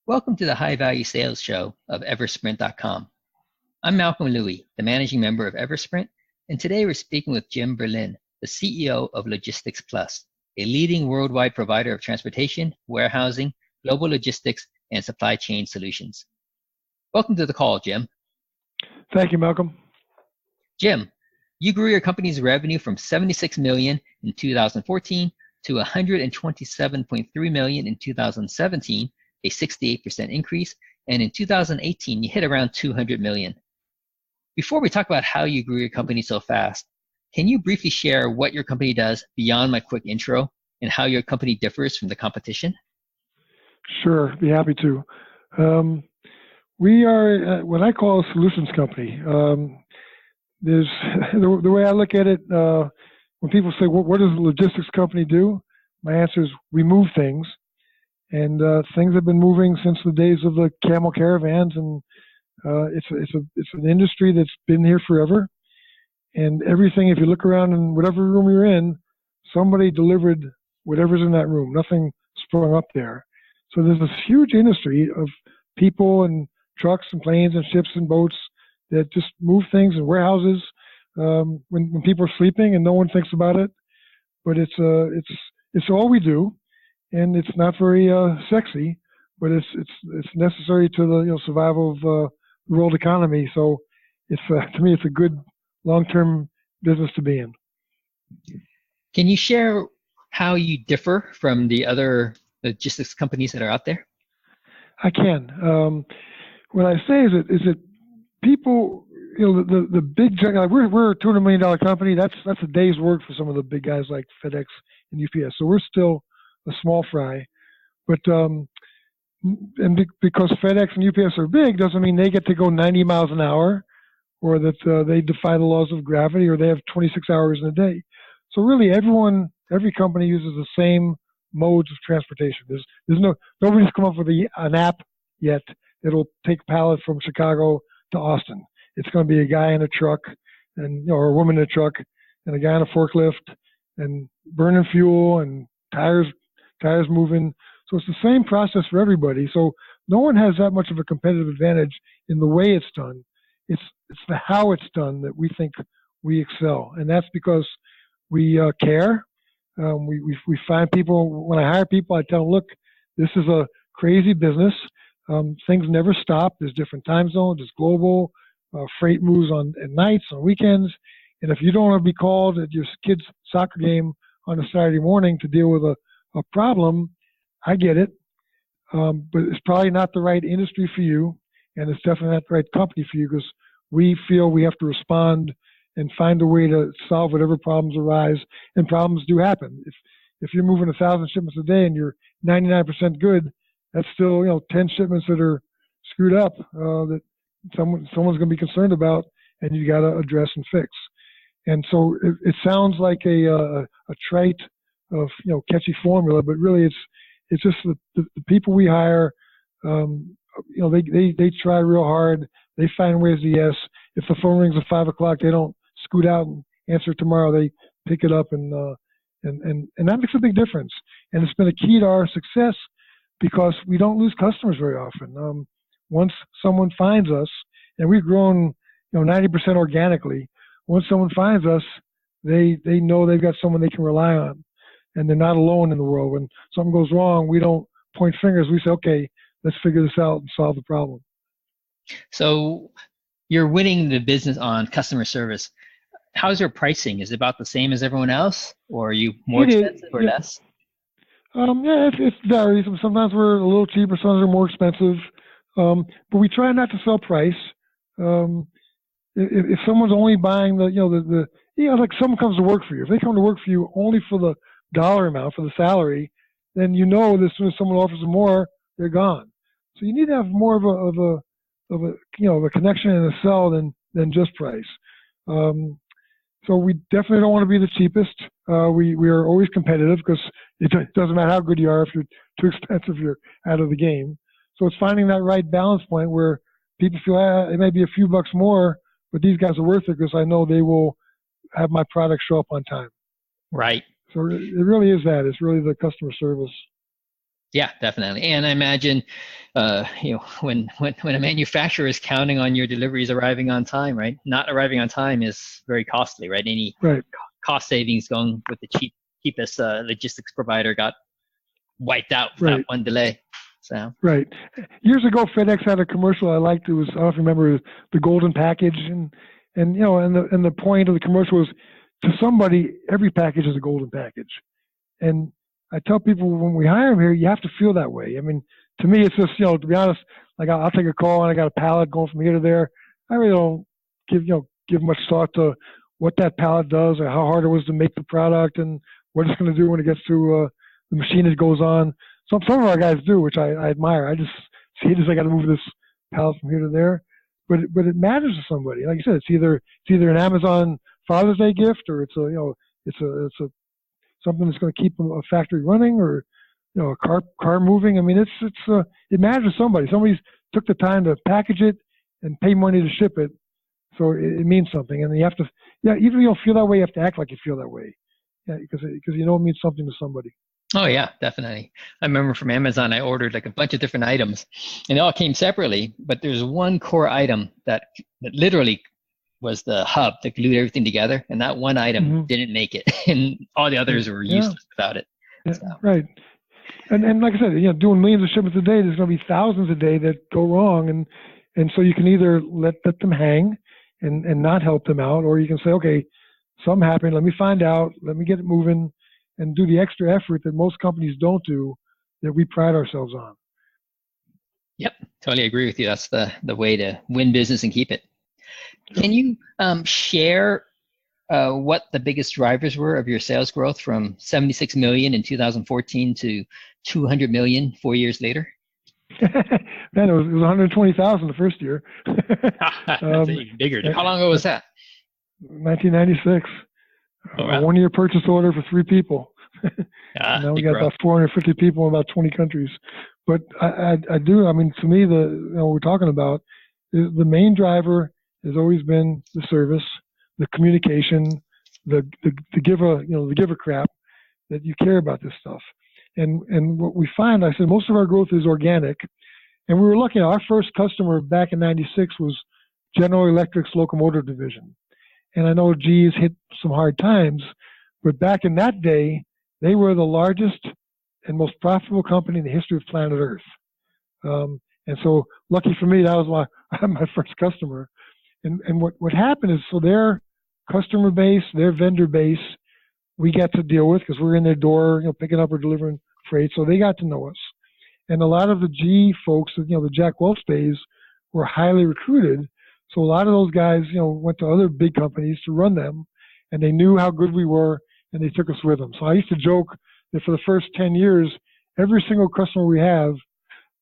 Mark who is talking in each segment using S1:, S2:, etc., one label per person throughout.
S1: Welcome to the High Value Sales Show of Eversprint.com. I'm Malcolm Louie, the managing member of Eversprint, and today we're speaking with Jim Berlin, the CEO of Logistics Plus, a leading worldwide provider of transportation, warehousing, global logistics, and supply chain solutions. Welcome to the call, Jim.
S2: Thank you, Malcolm.
S1: Jim, you grew your company's revenue from $76 million in 2014 to $127.3 million in 2017, a 68% increase, and in 2018, you hit around $200 million. Before we talk about how you grew your company so fast, can you briefly share what your company does beyond my quick intro and how your company differs from the competition?
S2: Sure, be happy to. We are what I call a solutions company. There's the way I look at it, when people say, what does a logistics company do? My answer is we move things. And things have been moving since the days of the camel caravans, and it's an industry that's been here forever. And everything, if you look around in whatever room you're in, somebody delivered whatever's in that room. Nothing sprung up there. So there's this huge industry of people and trucks and planes and ships and boats that just move things in warehouses when people are sleeping and no one thinks about it. But it's all we do. And it's not very sexy, but it's necessary to the survival of the world economy. So it's to me it's a good long-term business to be in.
S1: Can you share how you differ from the other logistics companies that are out there?
S2: I can. What I say is that people, the big like we're a $200 million company. That's a day's work for some of the big guys like FedEx and UPS. So we're still a small fry, but because FedEx and UPS are big doesn't mean they get to go 90 miles an hour, or that they defy the laws of gravity, or they have 26 hours in a day. So really, every company uses the same modes of transportation. Nobody's come up with an app yet that'll take pallets from Chicago to Austin. It's going to be a guy in a truck, or a woman in a truck, and a guy in a forklift, and burning fuel and tires moving. So it's the same process for everybody. So no one has that much of a competitive advantage in the way it's done. It's the how it's done that we think we excel. And that's because we care. We find people, when I hire people, I tell them, look, this is a crazy business. Things never stop. There's different time zones. It's global. Freight moves at nights, on weekends. And if you don't want to be called at your kid's soccer game on a Saturday morning to deal with a problem, I get it, but it's probably not the right industry for you, and it's definitely not the right company for you, because we feel we have to respond and find a way to solve whatever problems arise, and problems do happen. If you're moving 1,000 shipments a day and you're 99% good, that's still 10 shipments that are screwed up that someone's going to be concerned about, and you got to address and fix. And so it sounds like a trite of catchy formula, but really it's just the people we hire. They try real hard. They find ways to yes. If the phone rings at 5 o'clock, they don't scoot out and answer it tomorrow. They pick it up, and that makes a big difference. And it's been a key to our success because we don't lose customers very often. Once someone finds us, and we've grown 90% organically. Once someone finds us, they know they've got someone they can rely on, and they're not alone in the world. When something goes wrong, we don't point fingers. We say, okay, let's figure this out and solve the problem.
S1: So you're winning the business on customer service. How's your pricing? Is it about the same as everyone else, or are you more expensive or less?
S2: It varies. Sometimes we're a little cheaper, sometimes we're more expensive. But we try not to sell price. If someone's only buying like someone comes to work for you, if they come to work for you only for the dollar amount, for the salary, then that as soon as someone offers them more, they're gone. So you need to have more of a connection and a sell than just price. So we definitely don't want to be the cheapest. We are always competitive, because it doesn't matter how good you are. If you're too expensive, you're out of the game. So it's finding that right balance point where people feel it may be a few bucks more, but these guys are worth it because I know they will have my product show up on time.
S1: Right.
S2: So it really is that. It's really the customer service.
S1: Yeah, definitely. And I imagine, when a manufacturer is counting on your deliveries arriving on time, right? Not arriving on time is very costly, right? Any
S2: Right.
S1: cost savings going with the cheapest logistics provider got wiped out with that
S2: Right.
S1: one delay. So
S2: Right. Years ago, FedEx had a commercial I liked. It was, I don't know if you remember, the golden package, and the point of the commercial was, to somebody every package is a golden package. And I tell people when we hire them here, you have to feel that way. I mean, to me, it's just, to be honest, like I'll take a call and I got a pallet going from here to there. I really don't give much thought to what that pallet does or how hard it was to make the product and what it's going to do when it gets to the machine it goes on. Some of our guys do, which I admire. I just see it as I got to move this pallet from here to there. But it matters to somebody. Like you said, it's either an Amazon Father's Day gift, or it's a something that's going to keep a factory running, or a car moving. I mean, it matters to somebody. Somebody's took the time to package it and pay money to ship it, so it means something. And you have to, even if you don't feel that way, you have to act like you feel that way, because it means something to somebody.
S1: Oh yeah, definitely. I remember from Amazon, I ordered like a bunch of different items, and they all came separately. But there's one core item that literally was the hub that glued everything together, and that one item didn't make it, and all the others were useless without it.
S2: Yeah,
S1: so.
S2: Right. And like I said, doing millions of shipments a day, there's going to be thousands a day that go wrong, and so you can either let them hang and not help them out, or you can say, okay, something happened. Let me find out. Let me get it moving, and do the extra effort that most companies don't do, that we pride ourselves on.
S1: Yep, totally agree with you. That's the way to win business and keep it. Can you share what the biggest drivers were of your sales growth from 76 million in 2014 to 200 million 4 years later?
S2: Man, it was 120,000 the first year.
S1: That's even bigger. How long ago was that?
S2: 1996.
S1: Oh, wow.
S2: A 1-year purchase order for 3 people. Now we got
S1: growth.
S2: about 450 people in about 20 countries. But I do. I mean, to me, what we're talking about is the main driver has always been the service, the communication, the give a crap that you care about this stuff. And what we find, I said, most of our growth is organic. And we were lucky. Our first customer back in '96 was General Electric's locomotive division. And I know GE's hit some hard times, but back in that day, they were the largest and most profitable company in the history of planet Earth. And so, lucky for me, that was my first customer. And what happened is, so their customer base, their vendor base, we got to deal with because we're in their door, picking up or delivering freight. So they got to know us. And a lot of the GE folks, the Jack Welch days, were highly recruited. So a lot of those guys, went to other big companies to run them, and they knew how good we were, and they took us with them. So I used to joke that for the first 10 years, every single customer we have,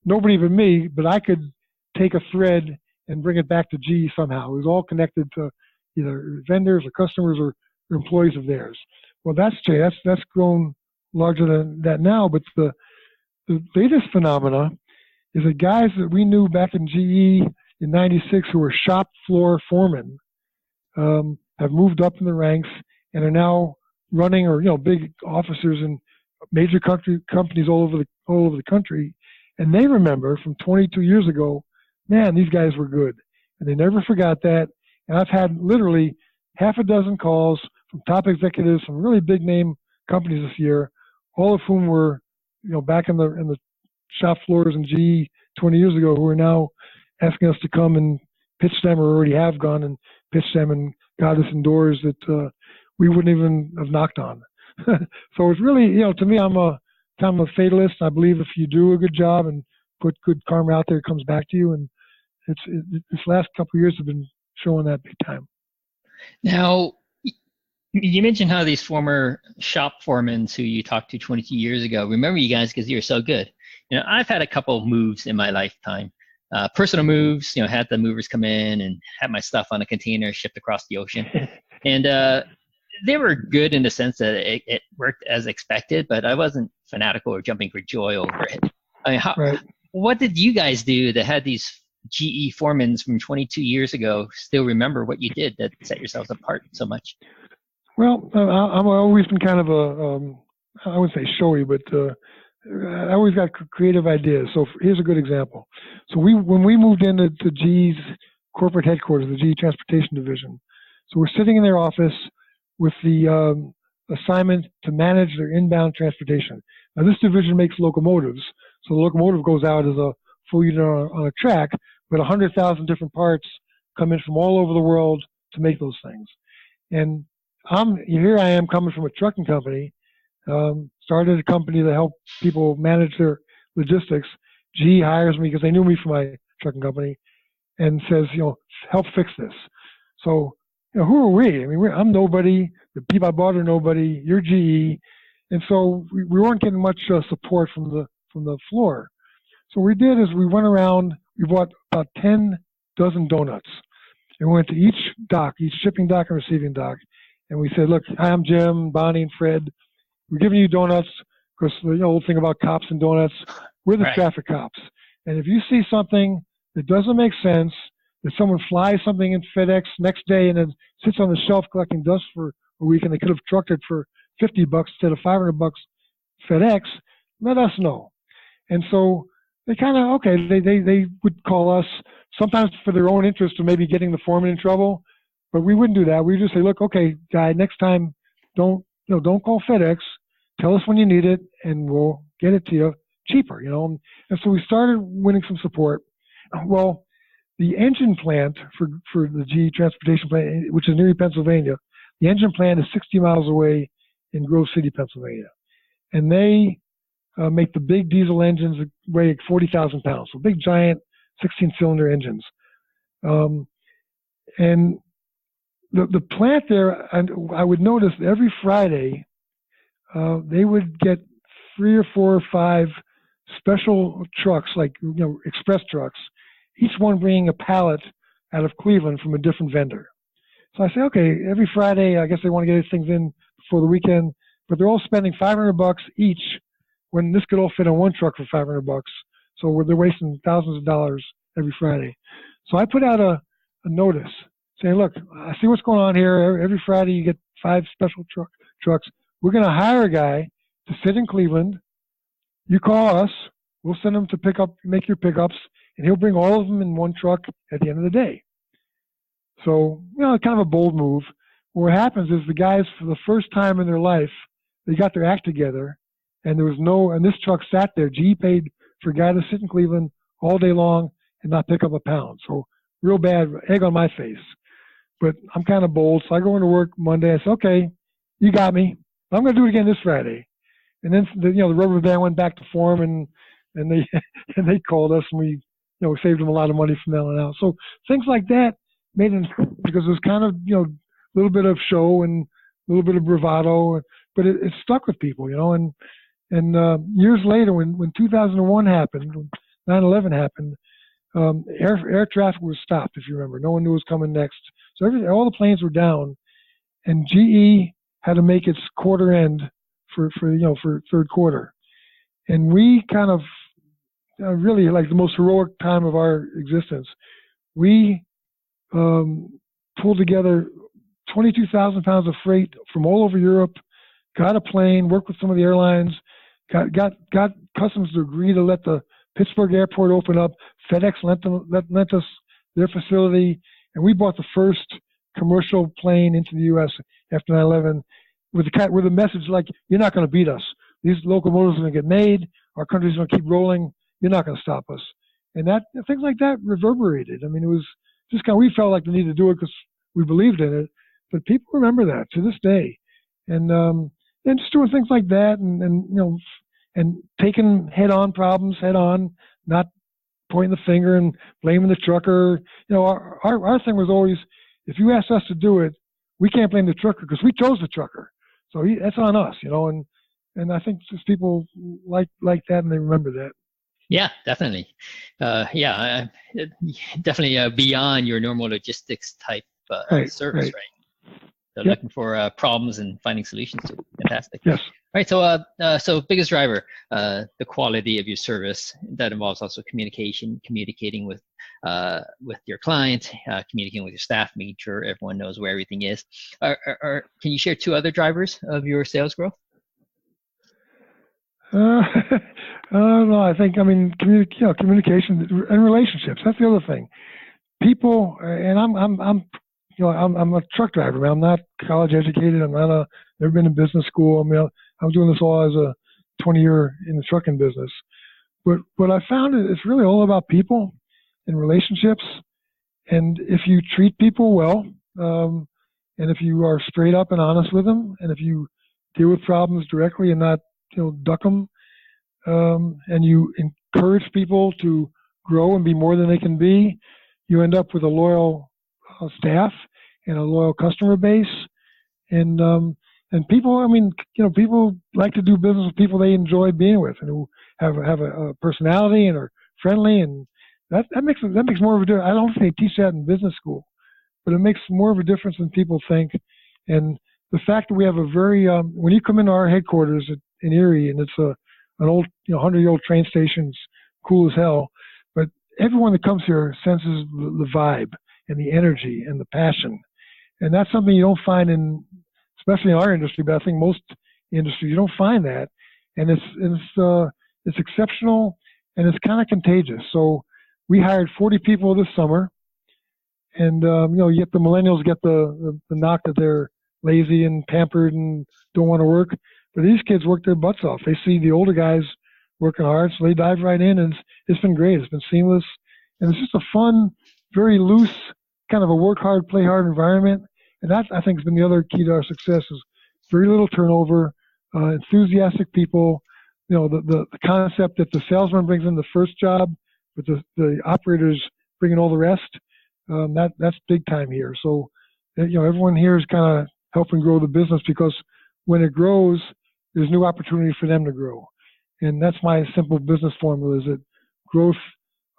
S2: nobody even me, but I could take a thread and bring it back to GE somehow. It was all connected to either vendors or customers or employees of theirs. Well, that's changed. That's grown larger than that now. But the latest phenomena is that guys that we knew back in GE in '96 who were shop floor foremen have moved up in the ranks and are now running, or big officers in major companies all over the country. And they remember from 22 years ago, man, these guys were good, and they never forgot that. And I've had literally half a dozen calls from top executives from really big name companies this year, all of whom were, back in the shop floors in GE 20 years ago, who are now asking us to come and pitch them, or already have gone and pitched them and got us in doors that we wouldn't even have knocked on. So it's really, to me, I'm a fatalist. I believe if you do a good job and put good karma out there, it comes back to you. And this last couple of years have been showing that big time.
S1: Now, you mentioned how these former shop foremen who you talked to 22 years ago remember you guys because you were so good. I've had a couple moves in my lifetime. Personal moves, had the movers come in and had my stuff on a container shipped across the ocean. And they were good in the sense that it worked as expected, but I wasn't fanatical or jumping for joy over it. I mean,
S2: Right.
S1: What did you guys do that had these GE foremen from 22 years ago still remember what you did that set yourselves apart so much?
S2: Well, I've always been kind of I wouldn't say showy, but I always got creative ideas. So here's a good example. So when we moved into GE's corporate headquarters, the GE Transportation Division, so we're sitting in their office with the assignment to manage their inbound transportation. Now this division makes locomotives, so the locomotive goes out as a full unit on a track, but 100,000 different parts come in from all over the world to make those things. And here I am coming from a trucking company, started a company to help people manage their logistics. GE hires me because they knew me from my trucking company and says, help fix this. So, who are we? I mean, I'm nobody. The people I bought are nobody. You're GE. And so we weren't getting much support from the floor. So what we did is we went around, we bought about 10 dozen donuts. And we went to each dock, each shipping dock and receiving dock. And we said, look, hi, I'm Jim, Bonnie, and Fred. We're giving you donuts because the old thing about cops and donuts, we're the traffic cops. And if you see something that doesn't make sense, that someone flies something in FedEx next day and then sits on the shelf collecting dust for a week and they could have trucked it for $50 instead of $500 FedEx, let us know. And so they kind of, they would call us sometimes for their own interest of maybe getting the foreman in trouble, but we wouldn't do that. We just say, look, okay, guy, next time don't call FedEx. Tell us when you need it and we'll get it to you cheaper, And so we started winning some support. Well, the engine plant for the GE transportation plant, which is near Pennsylvania, the engine plant is 60 miles away in Grove City, Pennsylvania. And they make the big diesel engines that weigh 40,000 pounds. So big, giant 16-cylinder engines. And the plant there, and I would notice every Friday, they would get 3 or 4 or 5 special trucks, like express trucks, each one bringing a pallet out of Cleveland from a different vendor. So I say, okay, every Friday, I guess they want to get things in before the weekend, but they're all spending $500 each when this could all fit on one truck for $500. So they're wasting thousands of dollars every Friday. So I put out a notice saying, look, I see what's going on here. Every Friday you get 5 special trucks. We're going to hire a guy to sit in Cleveland. You call us. We'll send him to make your pickups, and he'll bring all of them in one truck at the end of the day. So, kind of a bold move. What happens is the guys, for the first time in their life, they got their act together, and this truck sat there. GE paid for a guy to sit in Cleveland all day long and not pick up a pound. So, real bad, egg on my face. But I'm kind of bold, so I go into work Monday. I say, okay, you got me. I'm going to do it again this Friday. And then the rubber band went back to form, and they called us, and we saved them a lot of money from then on out. So things like that made it, because it was kind of a little bit of show and a little bit of bravado, but it stuck with people, And years later, when 2001 happened, when 9/11 happened, air traffic was stopped. If you remember, no one knew what was coming next. So all the planes were down, and GE had to make its quarter end for third quarter, and we kind of really, like the most heroic time of our existence, we pulled together 22,000 pounds of freight from all over Europe, got a plane, worked with some of the airlines, got customs to agree to let the Pittsburgh airport open up. FedEx lent us their facility, and we bought the first commercial plane into the U.S. after 9/11 with a message like, you're not going to beat us. These locomotives are going to get made. Our country's going to keep rolling. You're not going to stop us. And things like that reverberated. I mean, it was just we felt like we needed to do it because we believed in it. But people remember that to this day. And just doing things like that, and taking head-on problems head-on, not pointing the finger and blaming the trucker. Our thing was always, if you ask us to do it, we can't blame the trucker because we chose the trucker. So that's on us, and I think just people like that, and they remember that.
S1: Yeah, definitely. Definitely beyond your normal logistics type service, right? So looking for problems and finding solutions to it. Fantastic.
S2: Yes.
S1: All right. So biggest driver, the quality of your service. That involves also communicating with your client, communicating with your staff, making sure everyone knows where everything is. Can you share 2 other drivers of your sales growth?
S2: No, I think, communication and relationships. That's the other thing. People, and I'm a truck driver. I mean, I'm not college educated. Never been in business school. I mean, I'm doing this all as a 20-year in the trucking business. But what I found is it's really all about people and relationships. And if you treat people well, and if you are straight up and honest with them, and if you deal with problems directly and not, duck them, and you encourage people to grow and be more than they can be, you end up with a loyal staff and a loyal customer base. And people, people like to do business with people they enjoy being with and who have a personality and are friendly, and that makes more of a difference. I don't think they teach that in business school, but it makes more of a difference than people think. And the fact that we have a very when you come into our headquarters in Erie, and it's an old 100-year-old train station, it's cool as hell, but everyone that comes here senses the vibe and the energy and the passion, and that's something you don't find especially in our industry, but I think most industries you don't find that, and it's exceptional, and it's kind of contagious. So we hired 40 people this summer, and you get the millennials get the knock that they're lazy and pampered and don't want to work, but these kids work their butts off. They see the older guys working hard, so they dive right in, and it's been great. It's been seamless, and it's just a fun, very loose, kind of a work hard, play hard environment. And that, I think, has been the other key to our success is very little turnover, enthusiastic people. The concept that the salesman brings in the first job, but the operators bring in all the rest. That's big time here. So, everyone here is kind of helping grow the business, because when it grows, there's new opportunity for them to grow. And that's my simple business formula: is that growth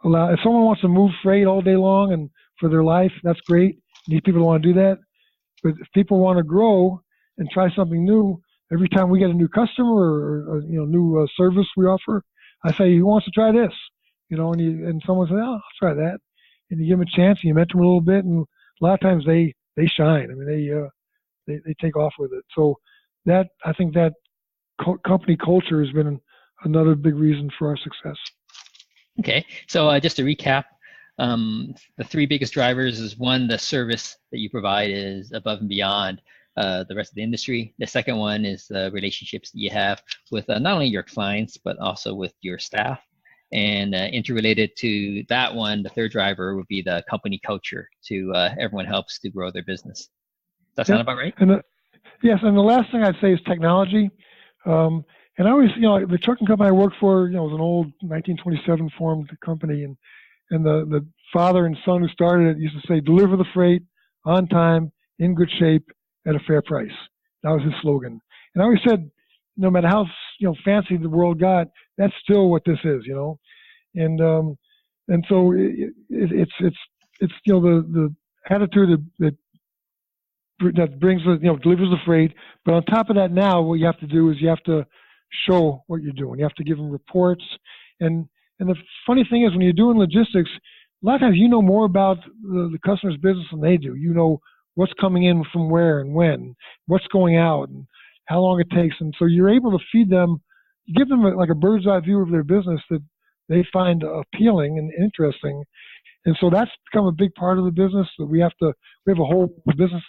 S2: if someone wants to move freight all day long and for their life, that's great. These people don't want to do that. But if people want to grow and try something new, every time we get a new customer or new service we offer, I say, who wants to try this? And someone says, oh, I'll try that. And you give them a chance, and you mentor them a little bit, and a lot of times they shine. I mean, they take off with it. So I think that company culture has been another big reason for our success.
S1: Okay, so just to recap, the three biggest drivers is one, the service that you provide is above and beyond the rest of the industry. The second one is the relationships that you have with not only your clients, but also with your staff. And interrelated to that one, the third driver would be the company culture to everyone helps to grow their business. Does that sound about right?
S2: Yes, and the last thing I'd say is technology. And I always, the trucking company I worked for, was an old 1927 formed company, and the father and son who started it used to say, deliver the freight on time, in good shape, at a fair price. That was his slogan. And I always said, no matter how fancy the world got, that's still what this is, And so it's the attitude that brings delivers the freight. But on top of that, now what you have to do is you have to show what you're doing. You have to give them reports. And the funny thing is, when you're doing logistics, a lot of times you know more about the customer's business than they do. You know what's coming in from where and when, what's going out, and how long it takes. And so you're able to feed them, you give them like a bird's eye view of their business that they find appealing and interesting. And so that's become a big part of the business that we have a whole business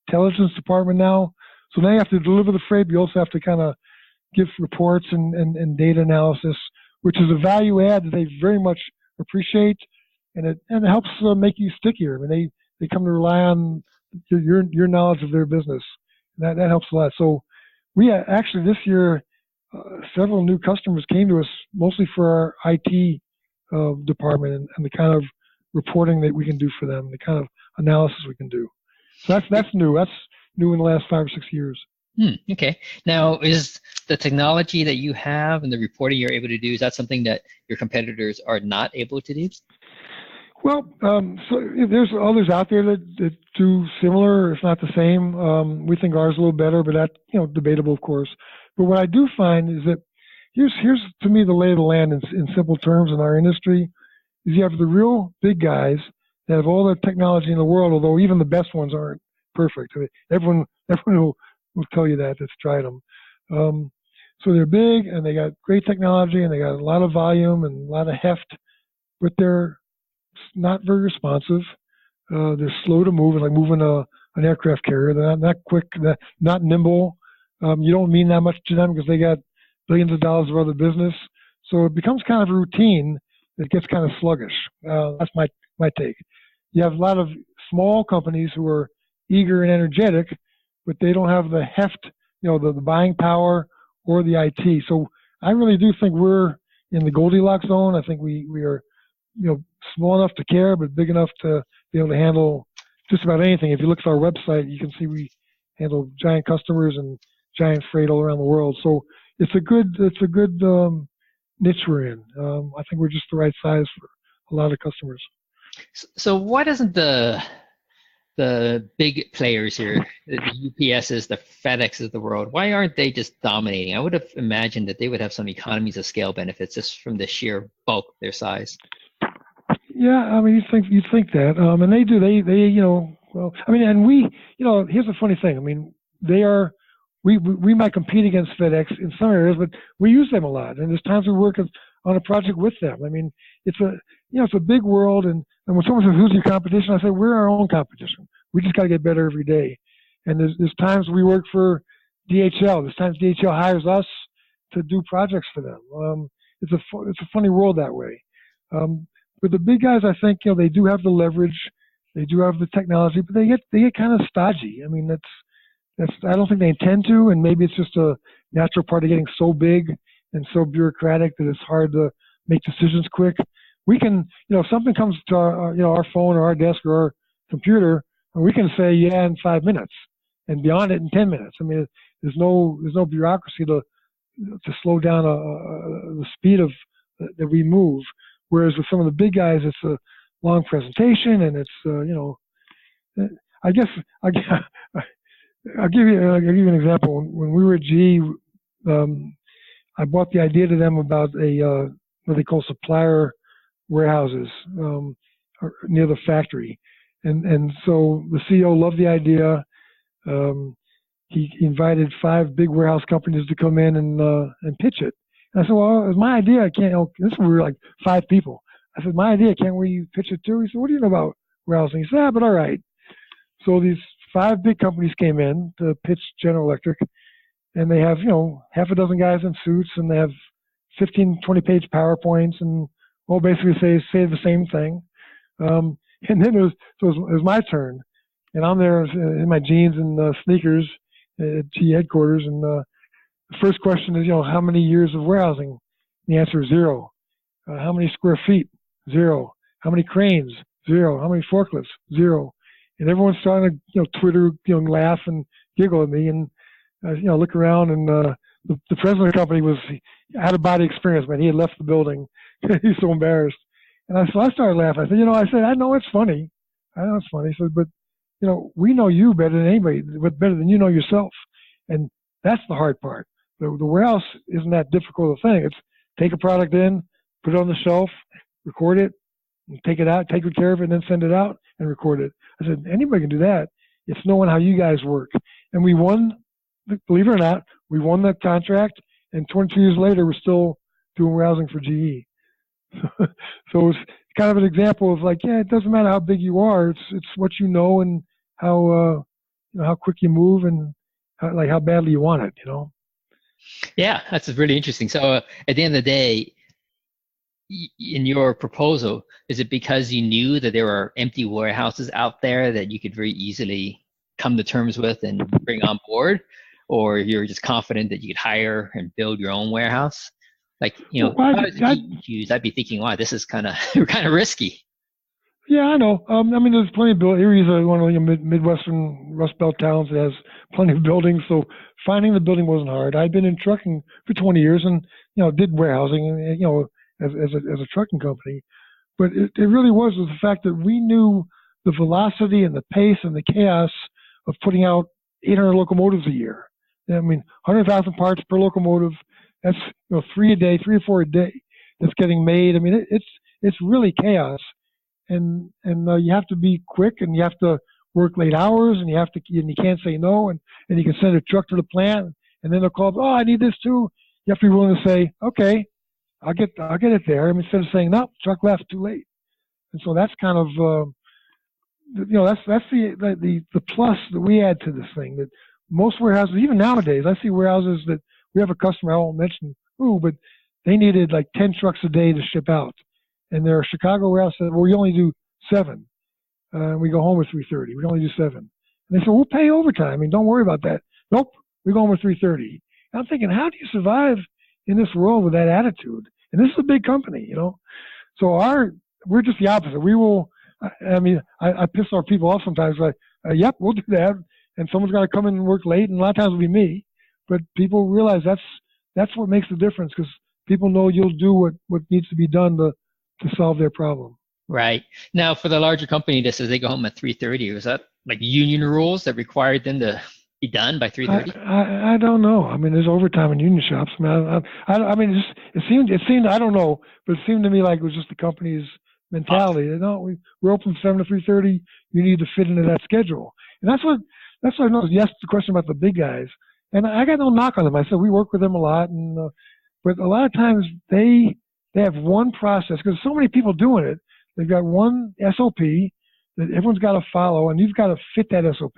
S2: intelligence department now. So now you have to deliver the freight, but you also have to kind of give reports and data analysis, which is a value add that they very much appreciate, and it helps make you stickier. I mean, they come to rely on your knowledge of their business. That helps a lot. So we actually this year, several new customers came to us mostly for our IT department and the kind of reporting that we can do for them, the kind of analysis we can do. So that's new. That's new in the last 5 or 6 years.
S1: Okay. Now, is the technology that you have and the reporting you're able to do, is that something that your competitors are not able to do?
S2: Well, so there's others out there that do similar, if not the same. We think ours is a little better, but that's debatable, of course. But what I do find is that here's to me the lay of the land in simple terms in our industry is you have the real big guys that have all the technology in the world, although even the best ones aren't perfect. I mean, everyone will tell you that that's tried them. So they're big and they got great technology and they got a lot of volume and a lot of heft, but they're not very responsive. They're slow to move, like moving an aircraft carrier. They're not quick, not nimble. You don't mean that much to them because they got billions of dollars of other business. So it becomes kind of a routine that gets kind of sluggish. That's my take. You have a lot of small companies who are eager and energetic, but they don't have the heft, the buying power or the IT. So I really do think we're in the Goldilocks zone. I think we are, small enough to care, but big enough to be able to handle just about anything. If you look at our website, you can see we handle giant customers and giant freight all around the world. So it's a good niche we're in. I think we're just the right size for a lot of customers.
S1: So why doesn't the big players here, the UPSs, the FedExes of the world, why aren't they just dominating? I would have imagined that they would have some economies of scale benefits just from the sheer bulk of their size.
S2: Yeah, I mean, you'd think that, and they do. They well, I mean, and we, here's the funny thing. I mean, we might compete against FedEx in some areas, but we use them a lot, and there's times we work on a project with them. I mean, it's a big world, and when someone says, "Who's your competition?" I say, "We're our own competition. We just got to get better every day." And there's times we work for DHL. There's times DHL hires us to do projects for them. It's a funny world that way. But the big guys, I think, they do have the leverage, they do have the technology, but they get kind of stodgy. I mean, I don't think they intend to, and maybe it's just a natural part of getting so big and so bureaucratic that it's hard to make decisions quick. We can, if something comes to our phone or our desk or our computer, we can say yeah in 5 minutes, and beyond it in 10 minutes. I mean, there's no bureaucracy to slow down the speed of that we move. Whereas with some of the big guys, it's a long presentation, and it's I guess I'll give you an example. When we were at GE, I brought the idea to them about what they call supplier warehouses near the factory, and so the CEO loved the idea. He invited 5 big warehouse companies to come in and pitch it. And I said, well, it was my idea. I can't. This we were like 5 people. I said, my idea. Can't we pitch it too? He said, what do you know about warehousing? He said, but all right. So these 5 big companies came in to pitch General Electric, and they have half a dozen guys in suits, and they have 15, 20-page PowerPoints, and all basically say the same thing. And then it was my turn, and I'm there in my jeans and sneakers at GE headquarters, and the first question is, how many years of warehousing? The answer is 0. How many square feet? 0. How many cranes? 0. How many forklifts? 0. And everyone's starting to, Twitter, laugh and giggle at me, and look around, and the president of the company was out of body experience, man. He had left the building. He's so embarrassed. And I started laughing. I said, I know it's funny. I know it's funny. I said, but we know you better than anybody, but better than you know yourself. And that's the hard part. The warehouse isn't that difficult a thing. It's take a product in, put it on the shelf, record it, and take it out, take good care of it, and then send it out and record it. I said, anybody can do that. It's knowing how you guys work. And we won, believe it or not, we won that contract, and 22 years later, we're still doing warehousing for GE. So it's kind of an example of like, yeah, it doesn't matter how big you are. It's what you know and how quick you move and how badly you want it.
S1: Yeah, that's really interesting. So at the end of the day, in your proposal, is it because you knew that there were empty warehouses out there that you could very easily come to terms with and bring on board, or you're just confident that you could hire and build your own warehouse? Like, if I was to choose, I'd be thinking, wow, this is kind of risky.
S2: Yeah, I know. There's plenty of buildings. Erie's one of the Midwestern Rust Belt towns that has plenty of buildings, so finding the building wasn't hard. I'd been in trucking for 20 years and, did warehousing, as a trucking company. But it really was the fact that we knew the velocity and the pace and the chaos of putting out 800 locomotives a year. 100,000 parts per locomotive. That's 3 or 4 a day that's getting made. It's really chaos. And you have to be quick, and you have to work late hours, and you can't say no, and you can send a truck to the plant, and then they'll call, oh, I need this too, you have to be willing to say, okay, I'll get it there. I mean, instead of saying, no, truck left, too late. And so that's kind of, that's the plus that we add to this thing. That most warehouses, even nowadays, I see warehouses that we have a customer, I won't mention who, but they needed like 10 trucks a day to ship out. And their Chicago warehouse said, well, we only do 7. We go home at 3:30. We only do 7. And they said, we'll pay overtime. I mean, don't worry about that. Nope, we go home at 3:30. And I'm thinking, how do you survive in this world with that attitude? And this is a big company, So we're just the opposite. We will, I piss our people off sometimes. Like, yep, we'll do that. And someone's got to come in and work late, and a lot of times it'll be me. But people realize that's what makes the difference, because people know you'll do what needs to be done to solve their problem.
S1: Right. Now, for the larger company that says they go home at 3:30, was that like union rules that required them to be done by 3:30?
S2: I don't know. I mean, there's overtime in union shops. I mean, it seemed. I don't know, but it seemed to me like it was just the company's mentality. No, we're open from 7 to 3:30. You need to fit into that schedule, and that's what I noticed. Yes, the question about the big guys, and I got no knock on them. I said we work with them a lot, and but a lot of times they have one process, because so many people doing it. They've got one SOP that everyone's got to follow, and you've got to fit that SOP.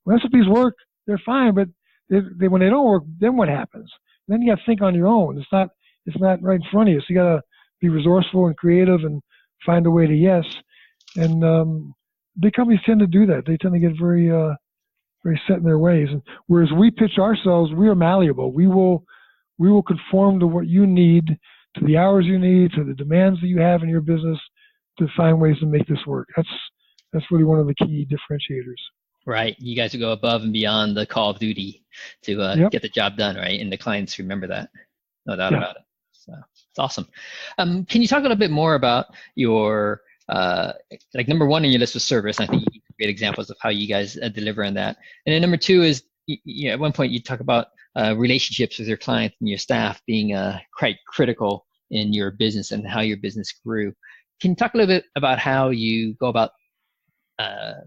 S2: When SOPs work, they're fine, but when they don't work, then what happens? Then you got to think on your own. It's not right in front of you. So you got to be resourceful and creative and find a way to yes. And big companies tend to do that. They tend to get very very set in their ways. And whereas we pitch ourselves, we are malleable. We will conform to what you need, to the hours you need, to the demands that you have in your business, to find ways to make this work. That's really one of the key differentiators.
S1: Right. You guys will go above and beyond the call of duty to get the job done, right? And the clients remember that. No doubt about it. So it's awesome. Can you talk a little bit more about your, like number one on your list was service. I think you gave great examples of how you guys deliver on that. And then number two is, at one point you talk about relationships with your clients and your staff being quite critical in your business and how your business grew. Can you talk a little bit about how you go about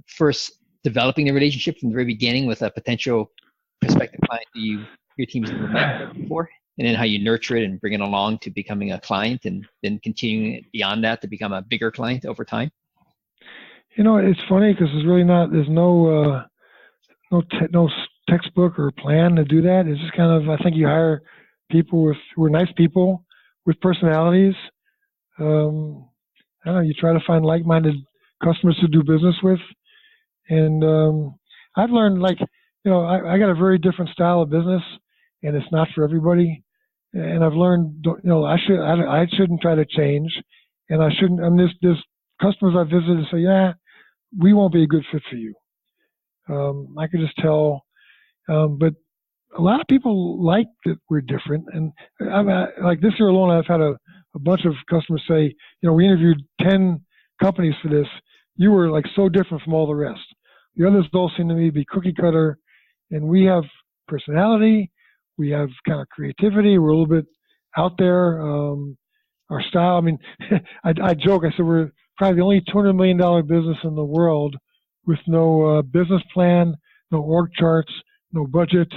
S1: first developing the relationship from the very beginning with a potential prospective client that your team's never met before, and then how you nurture it and bring it along to becoming a client, and then continuing it beyond that to become a bigger client over time?
S2: It's funny because there's no textbook or plan to do that. It's just kind of, I think you hire people who are nice people with personalities. I don't know, you try to find like-minded customers to do business with. And I've learned, I got a very different style of business, and it's not for everybody. And I've learned, I shouldn't try to change, and I shouldn't. I mean, there's customers I've visited and say, yeah, we won't be a good fit for you. I could just tell. But a lot of people like that we're different, and like this year alone, I've had a bunch of customers say, we interviewed 10 companies for this. You were like so different from all the rest. The others all seem to me to be cookie cutter, and we have personality, we have kind of creativity, we're a little bit out there. Our style, I mean, I joke, I said we're probably the only $200 million business in the world with no business plan, no org charts, no budget,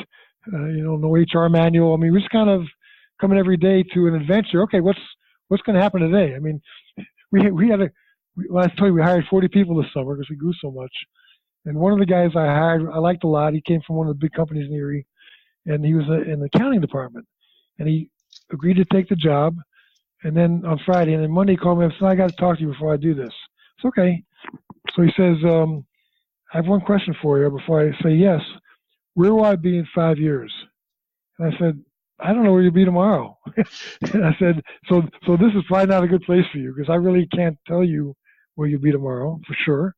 S2: no HR manual. I mean, we're just kind of coming every day to an adventure. Okay, what's going to happen today? I mean, I told you we hired 40 people this summer because we grew so much. And one of the guys I hired, I liked a lot. He came from one of the big companies in Erie, and he was in the accounting department. And he agreed to take the job. And then on Friday, and then Monday he called me up and said, I got to talk to you before I do this. It's okay. So he says, I have one question for you before I say yes. Where will I be in 5 years? And I said, I don't know where you'll be tomorrow. And I said, so this is probably not a good place for you, because I really can't tell you where you'll be tomorrow for sure.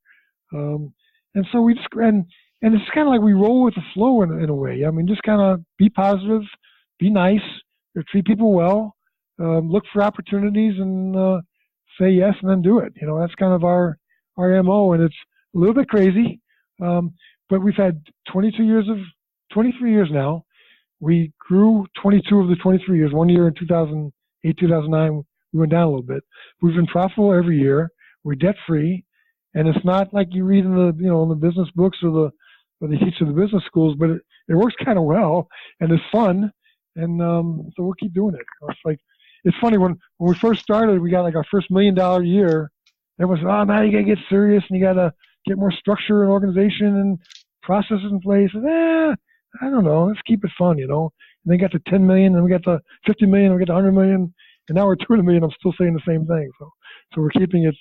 S2: And so we just, and it's kind of like we roll with the flow in a way. I mean, just kind of be positive, be nice, treat people well, look for opportunities, and say yes and then do it. That's kind of our MO, and it's a little bit crazy. But we've had 23 years now. We grew 22 of the 23 years. 1 year in 2008, 2009, we went down a little bit. We've been profitable every year. We're debt free, and it's not like you read in the in the business books or the teach of the business schools, but it works kind of well, and it's fun. And so we'll keep doing it. It's like, it's funny, when we first started, we got like our first $1 million year. Everyone said, "Oh, now you gotta get serious and you gotta get more structure and organization and processes in place." And, I don't know. Let's keep it fun, And they got to 10 million, and we got to 50 million, and we got to 100 million, and now we're 200 million. I'm still saying the same thing. So we're keeping it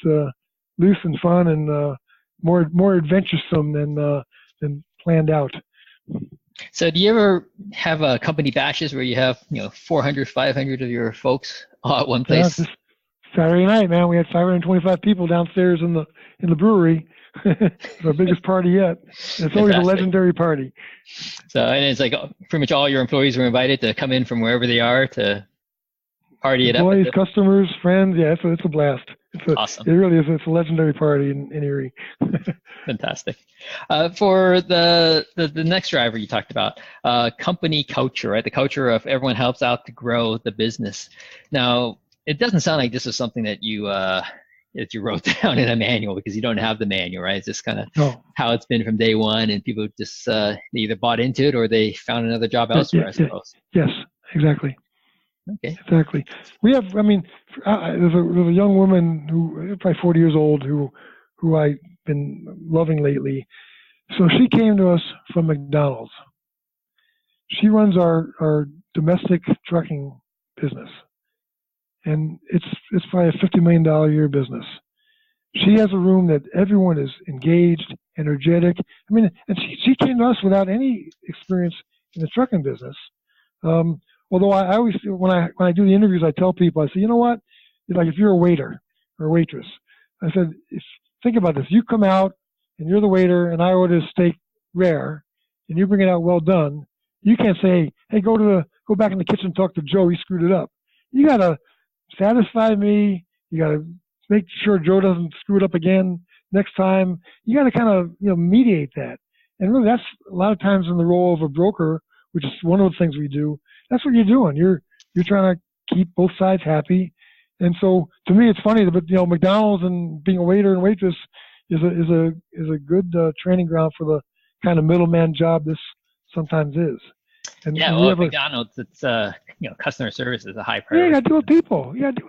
S2: loose and fun and more adventuresome than planned out.
S1: So do you ever have company bashes where you have 400, 500 of your folks all at one place?
S2: Yeah, Saturday night, man, we had 525 people downstairs in the brewery. It's our biggest party yet. It's always a legendary party.
S1: So, and it's like pretty much all your employees were invited to come in from wherever they are to party it up.
S2: Employees, customers, friends. Yeah, it's a blast.
S1: Awesome.
S2: It really is. It's a legendary party in Erie.
S1: Fantastic. For the next driver you talked about, company culture, right? The culture of everyone helps out to grow the business. Now, it doesn't sound like this is something that you wrote down in a manual, because you don't have the manual, right? It's just kind of how it's been from day one, and people just they either bought into it or they found another job elsewhere, I suppose.
S2: Yes, exactly.
S1: Okay.
S2: Exactly. We have, there's a young woman who probably 40 years old who I've been loving lately. So she came to us from McDonald's. She runs our domestic trucking business, and it's probably a $50 million a year business. She has a room that everyone is engaged, energetic. And she came to us without any experience in the trucking business. Although I always, when I do the interviews, I tell people, I say, you know what? Like, if you're a waiter or a waitress, I said, think about this. You come out and you're the waiter, and I order a steak rare, and you bring it out well done. You can't say, "Hey, go back in the kitchen and talk to Joe. He screwed it up." You gotta satisfy me. You gotta make sure Joe doesn't screw it up again next time. You gotta kind of mediate that. And really, that's a lot of times in the role of a broker, which is one of the things we do. That's what you're doing. You're trying to keep both sides happy. And so, to me, it's funny that McDonald's and being a waiter and waitress is a good training ground for the kind of middleman job this sometimes is. And
S1: yeah, well, at McDonald's, it's customer service is a high priority.
S2: Yeah, you got to deal with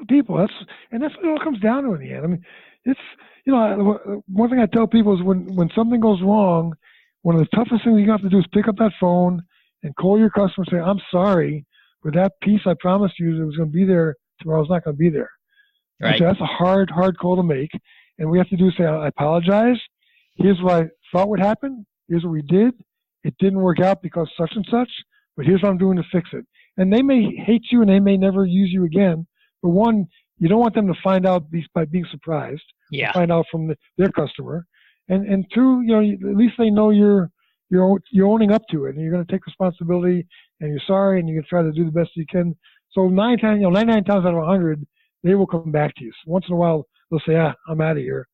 S2: people. That's what it all comes down to in the end. It's one thing I tell people is when something goes wrong, one of the toughest things you have to do is pick up that phone and call your customer and say, "I'm sorry, but that piece I promised you that was going to be there tomorrow is not going to be there." Right. So that's a hard call to make. And we have to do is say, "I apologize. Here's what I thought would happen. Here's what we did. It didn't work out because such and such, but here's what I'm doing to fix it." And they may hate you and they may never use you again. But one, you don't want them to find out by being surprised.
S1: Yeah.
S2: Find out from their customer. And two, at least they know you're owning up to it, and you're going to take responsibility, and you're sorry, and you're going to try to do the best you can. So 99 times out of 100, they will come back to you. So once in a while, they'll say, "I'm out of here."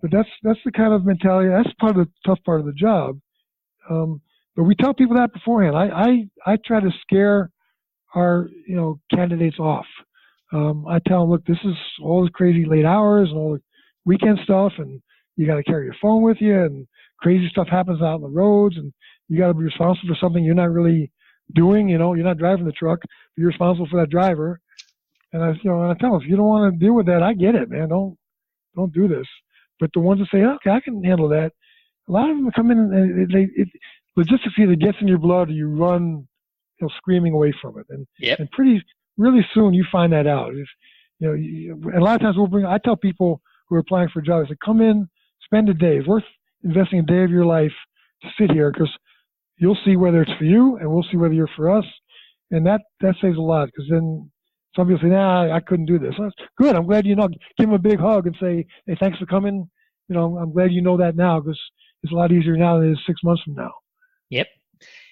S2: But that's the kind of mentality. That's part of the tough part of the job. But we tell people that beforehand. I try to scare our candidates off. I tell them, "Look, this is all the crazy late hours and all the weekend stuff, and you got to carry your phone with you, and crazy stuff happens out on the roads, and you got to be responsible for something you're not really doing. You're not driving the truck, but you're responsible for that driver." And I tell them, if you don't want to deal with that, I get it, man. Don't do this. But the ones that say, "Okay, I can handle that," a lot of them come in and logistics either gets in your blood or you run, screaming away from it. And really soon you find that out. And a lot of times I tell people who are applying for jobs, I say, "Come in, spend a day. It's worth investing a day of your life to sit here, because you'll see whether it's for you and we'll see whether you're for us." And that saves a lot, because then some people say, "Nah, I couldn't do this." Well, that's good. I'm glad give them a big hug and say, "Hey, thanks for coming. I'm glad you know that now, because it's a lot easier now than it is 6 months from now."
S1: Yep.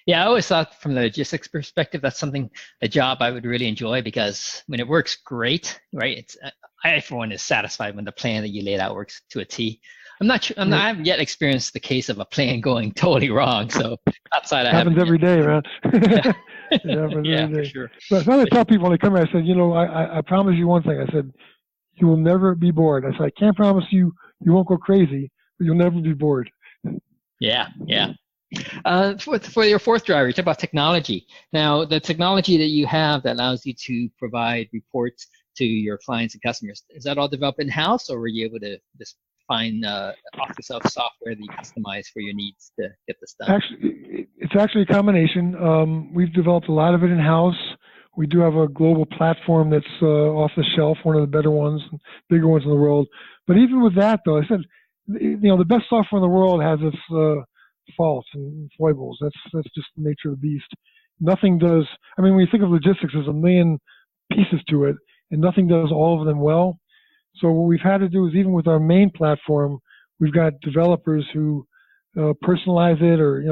S1: Yeah, I always thought from the logistics perspective, that's a job I would really enjoy, because when it works great, right? I, for one, is satisfied when the plan that you laid out works to a T. I haven't yet experienced the case of a plan going totally wrong. So outside,
S2: happens every day, man.
S1: Yeah, for sure.
S2: But I tell people when they come here, I said, I promise you one thing. I said, "You will never be bored." I said, "I can't promise you won't go crazy, but you'll never be bored."
S1: Yeah. For your fourth driver, you talk about technology. Now, the technology that you have that allows you to provide reports to your clients and customers, is that all developed in-house, or were you able to just find off-the-shelf software that you customize for your needs to get this done?
S2: Actually, it's actually a combination. We've developed a lot of it in-house. We do have a global platform that's off the shelf, one of the better ones, bigger ones in the world. But even with that, though, I said, the best software in the world has its faults and foibles. That's just the nature of the beast. Nothing does. I mean, when you think of logistics, there's a million pieces to it, and nothing does all of them well. So what we've had to do is, even with our main platform, we've got developers who personalize it, or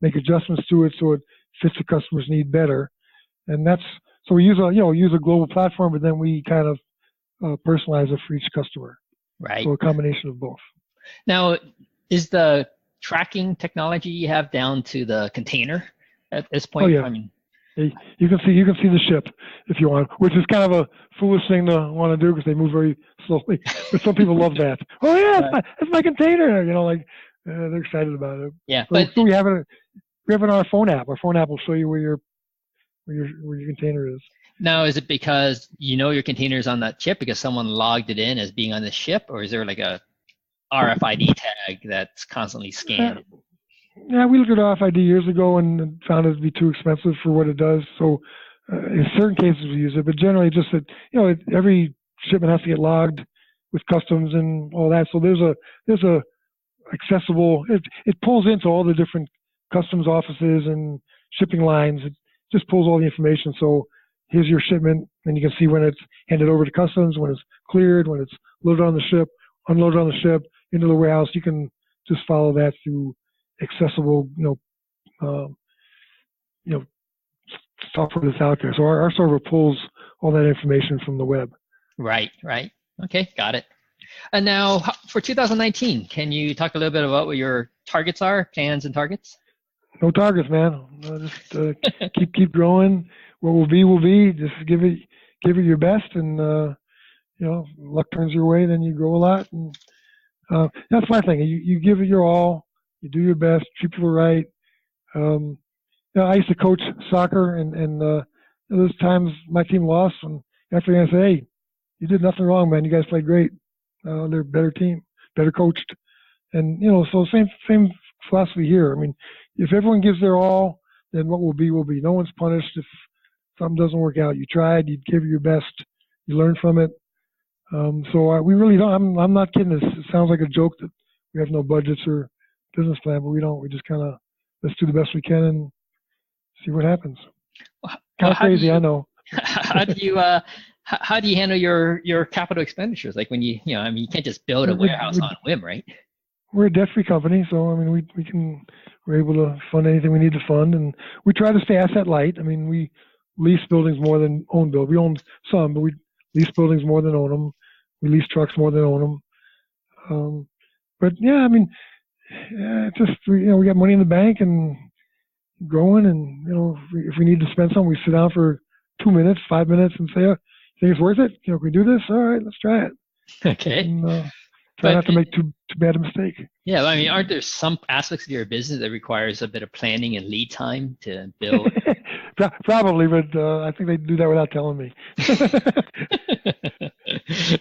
S2: make adjustments to it so it fits the customer's need better. And so we use a global platform, but then we kind of personalize it for each customer.
S1: Right.
S2: So a combination of both.
S1: Now, is the tracking technology you have down to the container at this point?
S2: Oh yeah.
S1: I mean,
S2: you can see the ship if you want, which is kind of a foolish thing to want to do because they move very slowly. But some people love that. Oh yeah, it's my container. They're excited about it.
S1: Yeah,
S2: so we have it on our phone app. Our phone app will show you where your container is.
S1: Now, is it because your container is on that chip because someone logged it in as being on the ship, or is there like a RFID tag that's constantly scanned?
S2: Yeah, we looked at RFID years ago and found it to be too expensive for what it does. So in certain cases we use it, but generally just that every shipment has to get logged with customs and all that. So there's a accessible. It pulls into all the different customs offices and shipping lines. It just pulls all the information. So here's your shipment, and you can see when it's handed over to customs, when it's cleared, when it's loaded on the ship, unloaded on the ship, into the warehouse. You can just follow that through accessible, software that's out there. So our server pulls all that information from the web.
S1: Right. Okay, got it. And now for 2019, can you talk a little bit about what your targets are, plans and targets?
S2: No targets, man. Just keep growing. What will be. Just give it your best, and luck turns your way. Then you grow a lot, and that's my thing. You give it your all. You do your best. Treat people right. I used to coach soccer, and those times my team lost, and after I say, "Hey, you did nothing wrong, man. You guys played great. They're a better team, better coached," and so same philosophy here. I mean, if everyone gives their all, then what will be will be. No one's punished if something doesn't work out. You tried. You gave it your best. You learned from it. So we really don't. I'm not kidding. It sounds like a joke that we have no budgets or business plan, but we don't. We just kind of let's do the best we can and see what happens. Kind of crazy, I know.
S1: How do you handle your capital expenditures? Like when you can't just build a warehouse on a whim, right?
S2: We're a debt-free company, so I mean we're able to fund anything we need to fund, and we try to stay asset light. I mean, we lease buildings more than own buildings. We own some, but we lease buildings more than own them. We lease trucks more than own them. But yeah, I mean, just we got money in the bank and growing, and if we need to spend something, we sit down for 2 minutes, 5 minutes, and say, "Think it's worth it? Can we do this? All right, let's try it."
S1: Okay.
S2: And, try not to make too bad a mistake.
S1: Yeah, I mean, aren't there some aspects of your business that requires a bit of planning and lead time to build?
S2: Probably, but I think they do that without telling me.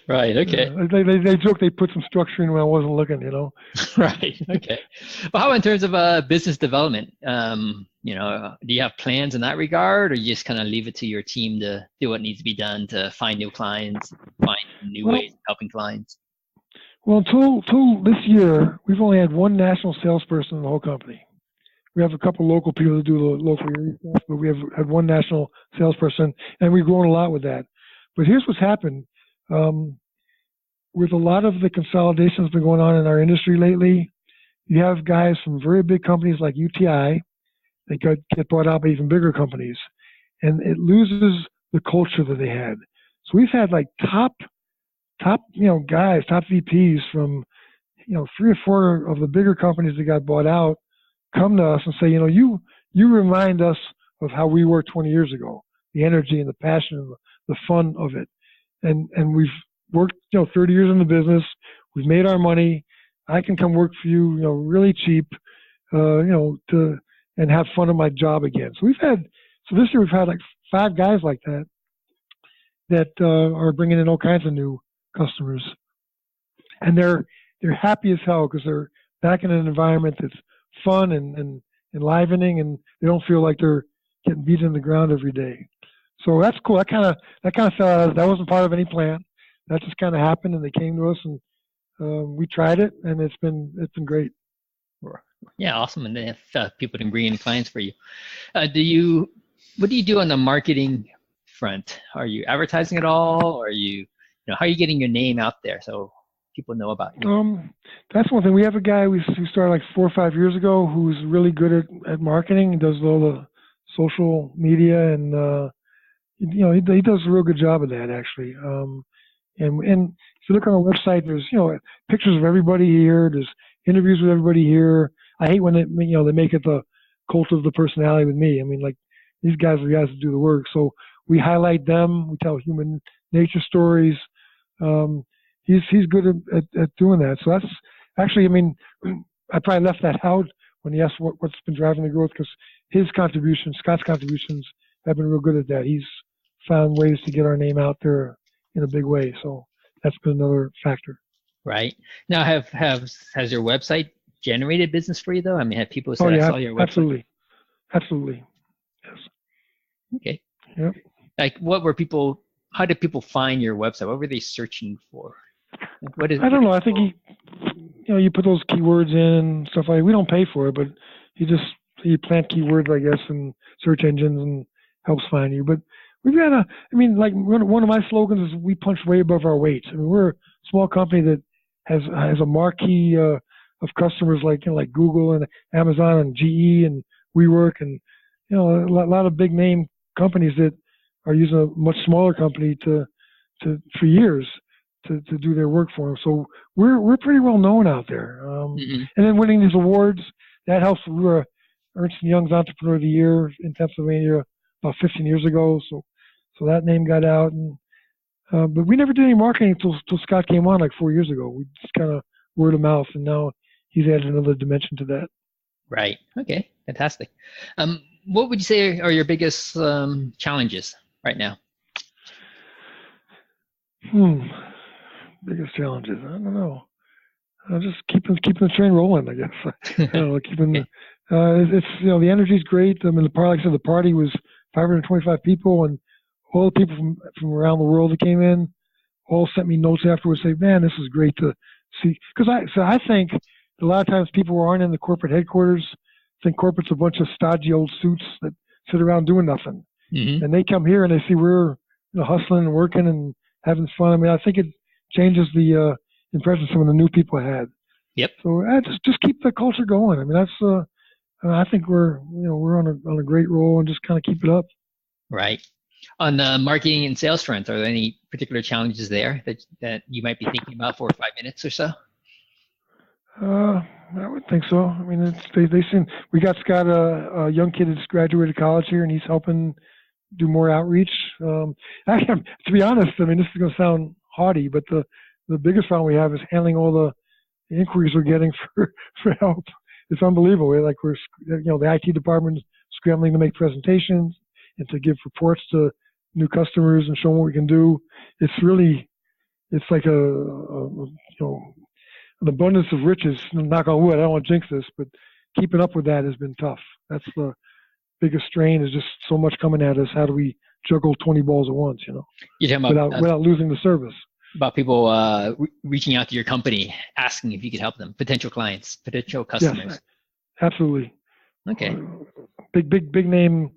S1: Right. Okay.
S2: They joke they put some structure in when I wasn't looking.
S1: Right. Okay. Well, how in terms of business development? Do you have plans in that regard, or you just kind of leave it to your team to do what needs to be done to find new clients, find new ways of helping clients?
S2: Well, until this year, we've only had one national salesperson in the whole company. We have a couple local people that do the local area stuff, but we have had one national salesperson, and we've grown a lot with that. But here's what's happened. With a lot of the consolidation that's been going on in our industry lately, you have guys from very big companies like UTI that get bought out by even bigger companies, and it loses the culture that they had. So we've had like top guys, top VPs from 3 or 4 of the bigger companies that got bought out come to us and say, you remind us of how we were 20 years ago, the energy and the passion and the fun of it. And we've worked 30 years in the business. We've made our money. I can come work for you, really cheap. and have fun in my job again. So this year we've had like 5 guys like that are bringing in all kinds of new customers, and they're happy as hell because they're back in an environment that's fun and enlivening, and they don't feel like they're getting beat in the ground every day. So that's cool. That kind of fell out. That wasn't part of any plan. That just kind of happened, and they came to us, and we tried it, and it's been great.
S1: Yeah, awesome. And then if people can bring in clients for you, what do you do on the marketing front? Are you advertising at all? Or are you how are you getting your name out there so people know about you?
S2: That's one thing. We have a guy we started like 4 or 5 years ago who's really good at marketing. He does all the social media, and he does a real good job of that actually. And if you look on our website, there's pictures of everybody here. There's interviews with everybody here. I hate when they make it the cult of the personality with me. I mean, like, these guys are the guys that do the work. So we highlight them. We tell human nature stories. He's good at doing that. So that's actually, I mean, I probably left that out when he asked what's been driving the growth, because Scott's contributions have been real good at that. He's found ways to get our name out there in a big way. So that's been another factor.
S1: Right. Now, has your website generated business for you though? I mean, have people said, I saw your website?
S2: Absolutely. Yes.
S1: Okay.
S2: Yep.
S1: Like, how did people find your website? What were they searching for? Like,
S2: I don't know. I think you put those keywords in and stuff like that. We don't pay for it, but you plant keywords, I guess, in search engines and helps find you. But we've got like one of my slogans is we punch way above our weight. I mean, we're a small company that has a marquee of customers like Google and Amazon and GE and WeWork and a lot of big name companies that are using a much smaller company for years to do their work for them. So we're pretty well known out there. And then winning these awards, that helps. We were Ernst & Young's Entrepreneur of the Year in Pennsylvania about 15 years ago. So that name got out, and but we never did any marketing until Scott came on like 4 years ago. We just kind of word of mouth, and now he's added another dimension to that.
S1: Right. Okay. Fantastic. What would you say are your biggest challenges right now?
S2: Biggest challenges? I don't know. Just keeping the train rolling, I guess. I don't know, it's the energy's great. I mean, like I said, the party was 525 people, and all the people from around the world that came in all sent me notes afterwards, saying, "Man, this is great to see." Because I think a lot of times people who aren't in the corporate headquarters think corporate's a bunch of stodgy old suits that sit around doing nothing, and they come here and they see we're hustling and working and having fun. I mean, I think it changes the impression some of the new people had.
S1: Yep.
S2: So just keep the culture going. I mean, that's I think we're on a great roll, and just kind of keep it up.
S1: Right. On the marketing and sales front, are there any particular challenges there that you might be thinking about for 5 minutes or so?
S2: I would think so. I mean, they seem. We got Scott, a young kid that's graduated college here, and he's helping do more outreach. Actually, to be honest, I mean, this is going to sound haughty, but the biggest problem we have is handling all the inquiries we're getting for help. It's unbelievable. Like the IT department is scrambling to make presentations and to give reports to new customers and show them what we can do. It's like an abundance of riches. Knock on wood. I don't want to jinx this, but keeping up with that has been tough. That's the biggest strain. Is just so much coming at us. How do we juggle 20 balls at once?
S1: You're talking about
S2: without losing the service.
S1: About people reaching out to your company, asking if you could help them, potential clients, potential customers.
S2: Yes, absolutely.
S1: Okay.
S2: Big name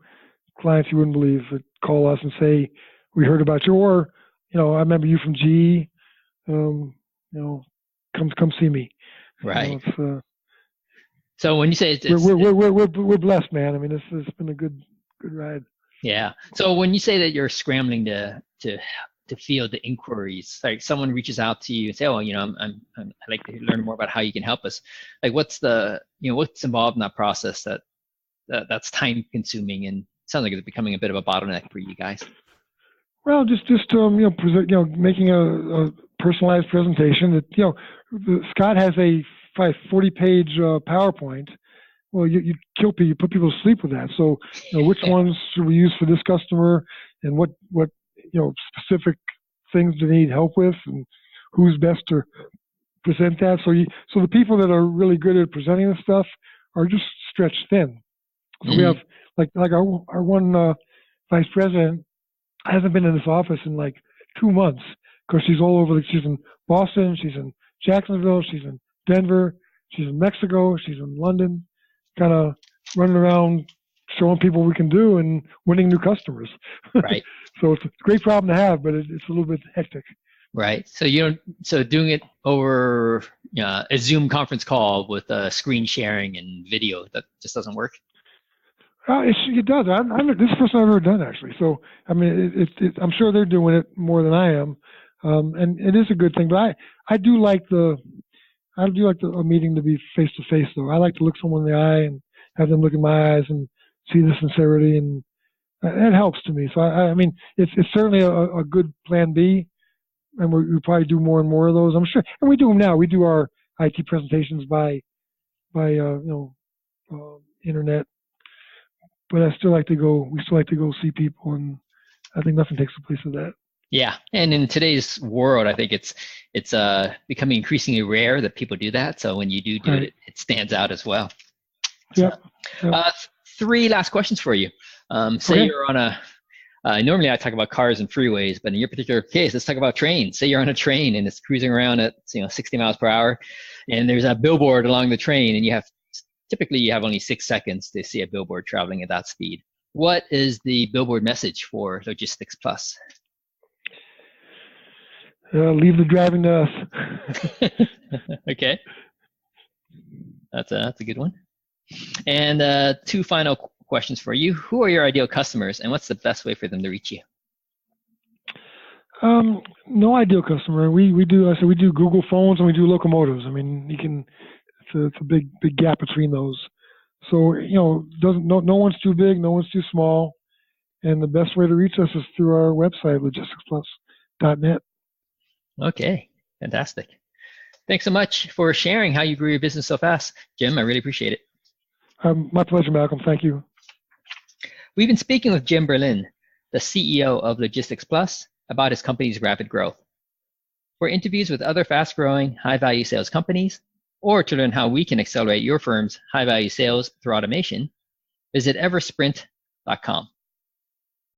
S2: clients you wouldn't believe that call us and say, "We heard about you," or I remember you from GE. Come see me.
S1: Right. So when you say
S2: we're blessed, man. I mean, this has been a good ride.
S1: Yeah. So when you say that you're scrambling to field the inquiries, like someone reaches out to you and say, "Oh, I'd like to learn more about how you can help us." Like, what's involved in that process that's time consuming and sounds like it's becoming a bit of a bottleneck for you guys?
S2: Well, just making a personalized presentation. That Scott has a 40-page PowerPoint well, you kill people, you put people to sleep with that. So, which ones should we use for this customer, and what specific things do they need help with, and who's best to present that. So the people that are really good at presenting this stuff are just stretched thin. So we have like our one vice president hasn't been in this office in like 2 months because she's all over. She's in Boston, she's in Jacksonville, she's in Denver, she's in Mexico, she's in London, kind of running around showing people what we can do and winning new customers.
S1: Right.
S2: So it's a great problem to have, but it's a little bit hectic.
S1: Right. So so doing it over a Zoom conference call with screen sharing and video, that just doesn't work.
S2: It does. This is the first time I've ever done, actually. So I mean, I'm sure they're doing it more than I am, and it is a good thing. But I do like a meeting to be face to face, though. I like to look someone in the eye and have them look in my eyes and see the sincerity, and that helps to me. So I mean, it's certainly a good plan B, and we probably do more and more of those, I'm sure. And we do them now. We do our IT presentations by internet. But I still like to go. We still like to go see people, and I think nothing takes the place of that.
S1: Yeah, and in today's world, I think it's becoming increasingly rare that people do that. So when you do
S2: right.
S1: it stands out as well.
S2: Yep.
S1: Three last questions for you. Say you're on a. Normally I talk about cars and freeways, but in your particular case, let's talk about trains. Say you're on a train and it's cruising around at 60 miles per hour, and there's a billboard along the train, and typically you have only 6 seconds to see a billboard traveling at that speed. What is the billboard message for Logistics Plus?
S2: Leave the driving to us.
S1: Okay, that's a good one. And 2 final questions for you. Who are your ideal customers, and what's the best way for them to reach you?
S2: No ideal customer. We do Google phones and we do locomotives. I mean, it's a big gap between those. So no one's too big, no one's too small, and the best way to reach us is through our website, logisticsplus.net.
S1: Okay, fantastic. Thanks so much for sharing how you grew your business so fast, Jim. I really appreciate it.
S2: My pleasure, Malcolm. Thank you.
S1: We've been speaking with Jim Berlin, the CEO of Logistics Plus, about his company's rapid growth. For interviews with other fast-growing, high-value sales companies, or to learn how we can accelerate your firm's high-value sales through automation, visit eversprint.com.